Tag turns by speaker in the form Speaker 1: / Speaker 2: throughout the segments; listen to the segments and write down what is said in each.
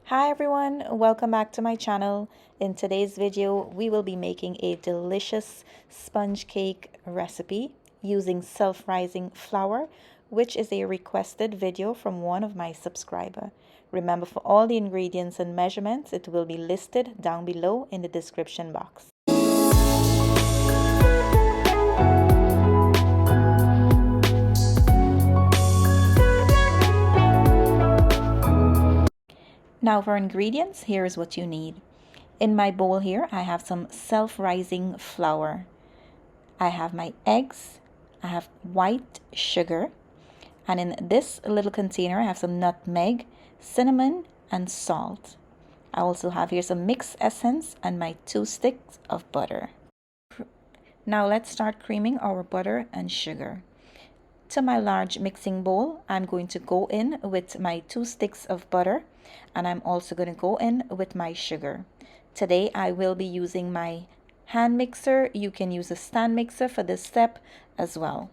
Speaker 1: Hi everyone, welcome back to my channel. In today's video, we will be making a delicious sponge cake recipe using self-rising flour, which is a requested video from one of my subscribers. Remember, for all the ingredients and measurements, it will be listed down below in the description box. Now for ingredients, here's what you need. In my bowl here, I have some self-rising flour. I have my eggs, I have white sugar, and in this little container I have some nutmeg, cinnamon, and salt. I also have here some mixed essence and my 2 sticks of butter. Now let's start creaming our butter and sugar. To my large mixing bowl, I'm going to go in with my 2 sticks of butter, and I'm also going to go in with my sugar. Today I will be using my hand mixer. You can use a stand mixer for this step as well.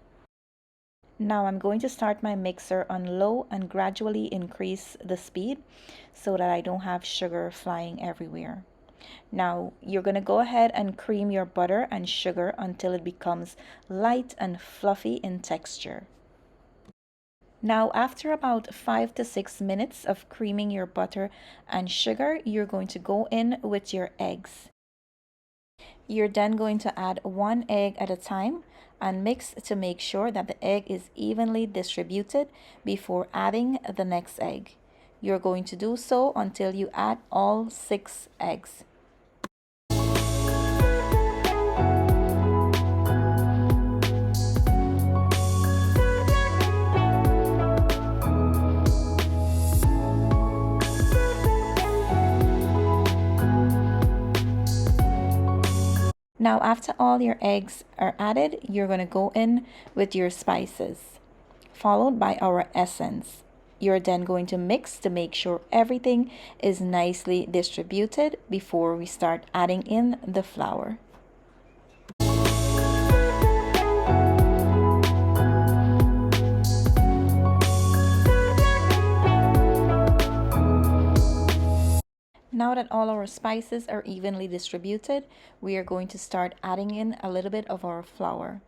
Speaker 1: Now I'm going to start my mixer on low and gradually increase the speed so that I don't have sugar flying everywhere. Now you're going to go ahead and cream your butter and sugar until it becomes light and fluffy in texture. Now after about 5 to 6 minutes of creaming your butter and sugar, you're going to go in with your eggs. You're then going to add 1 egg at a time and mix to make sure that the egg is evenly distributed before adding the next egg. You're going to do so until you add all 6 eggs. Now after all your eggs are added, you're going to go in with your spices, followed by our essence. You're then going to mix to make sure everything is nicely distributed before we start adding in the flour. Now that all our spices are evenly distributed, we are going to start adding in a little bit of our flour.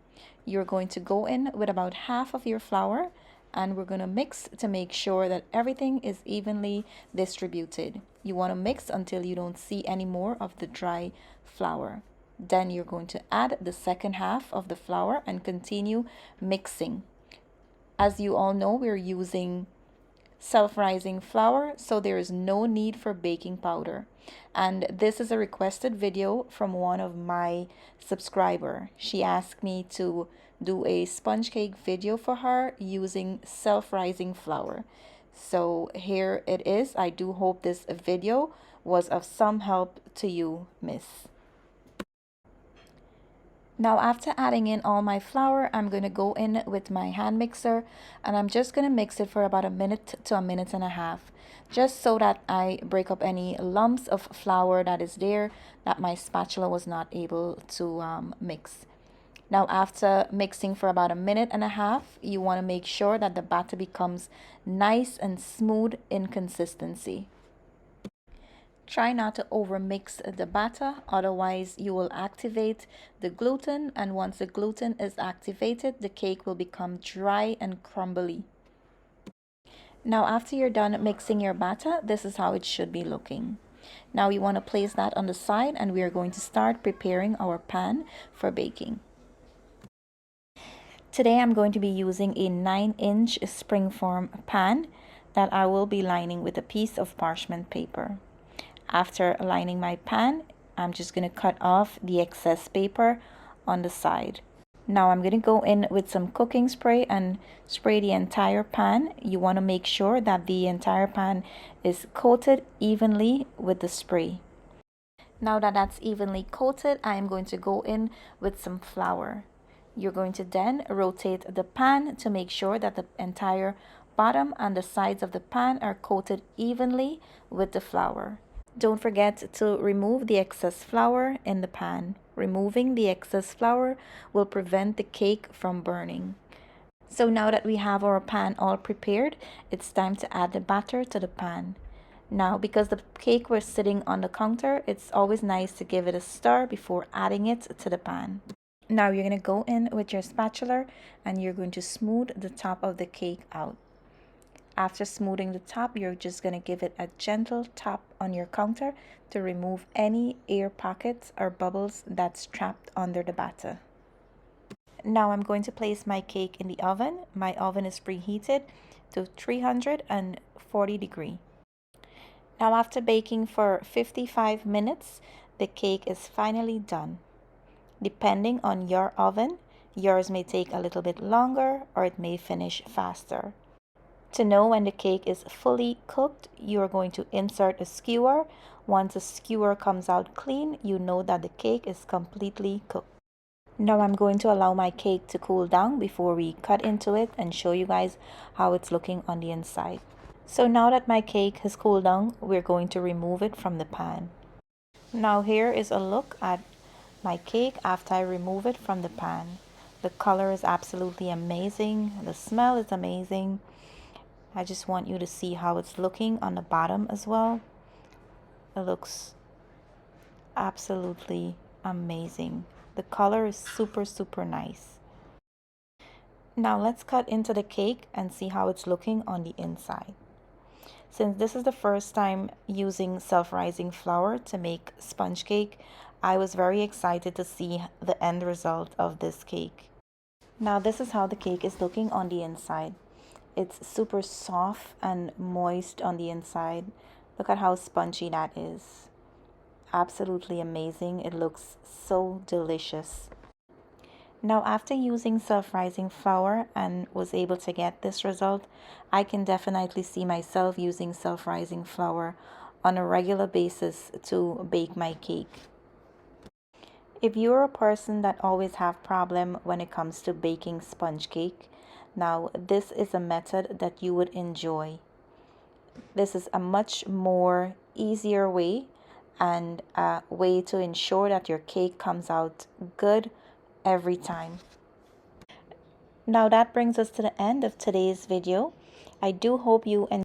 Speaker 1: You're going to go in with about half of your flour, and we're going to mix to make sure that everything is evenly distributed. You want to mix until you don't see any more of the dry flour. Then you're going to add the second half of the flour and continue mixing. As you all know, we're using self-rising flour, so there is no need for baking powder. And this is a requested video from one of my subscriber. She asked me to do a sponge cake video for her using self-rising flour. So here it is. I do hope this video was of some help to you, miss. Now after adding in all my flour, I'm going to go in with my hand mixer, and I'm just going to mix it for about a minute to a minute and a half, just so that I break up any lumps of flour that is there that my spatula was not able to mix. Now after mixing for about a minute and a half, you want to make sure that the batter becomes nice and smooth in consistency. Try not to overmix the batter, otherwise you will activate the gluten, and once the gluten is activated, the cake will become dry and crumbly. Now after you're done mixing your batter, this is how it should be looking. Now you want to place that on the side, and we are going to start preparing our pan for baking. Today I'm going to be using a 9-inch springform pan that I will be lining with a piece of parchment paper. After lining my pan, I'm just going to cut off the excess paper on the side. Now I'm going to go in with some cooking spray and spray the entire pan. You want to make sure that the entire pan is coated evenly with the spray. Now that that's evenly coated, I am going to go in with some flour. You're going to then rotate the pan to make sure that the entire bottom and the sides of the pan are coated evenly with the flour. Don't forget to remove the excess flour in the pan. Removing the excess flour will prevent the cake from burning. So now that we have our pan all prepared, it's time to add the batter to the pan. Now, because the cake was sitting on the counter, it's always nice to give it a stir before adding it to the pan. Now you're going to go in with your spatula and you're going to smooth the top of the cake out. After smoothing the top, you're just going to give it a gentle tap on your counter to remove any air pockets or bubbles that's trapped under the batter. Now I'm going to place my cake in the oven. My oven is preheated to 340 degrees. Now after baking for 55 minutes, the cake is finally done. Depending on your oven, yours may take a little bit longer or it may finish faster. To know when the cake is fully cooked, you are going to insert a skewer. Once the skewer comes out clean, you know that the cake is completely cooked. Now I'm going to allow my cake to cool down before we cut into it and show you guys how it's looking on the inside. So now that my cake has cooled down, we're going to remove it from the pan. Now here is a look at my cake after I remove it from the pan. The color is absolutely amazing. The smell is amazing. I just want you to see how it's looking on the bottom as well. It looks absolutely amazing. The color is super nice. Now let's cut into the cake and see how it's looking on the inside. Since this is the first time using self-rising flour to make sponge cake, I was very excited to see the end result of this cake. Now this is how the cake is looking on the inside. It's super soft and moist on the inside. Look at how spongy that is. Absolutely amazing. It looks so delicious. Now after using self-rising flour and was able to get this result, I can definitely see myself using self-rising flour on a regular basis to bake my cake. If you're a person that always have problem when it comes to baking sponge cake, now this is a method that you would enjoy. This is a much more easier way and a way to ensure that your cake comes out good every time. Now that brings us to the end of today's video. I do hope you enjoyed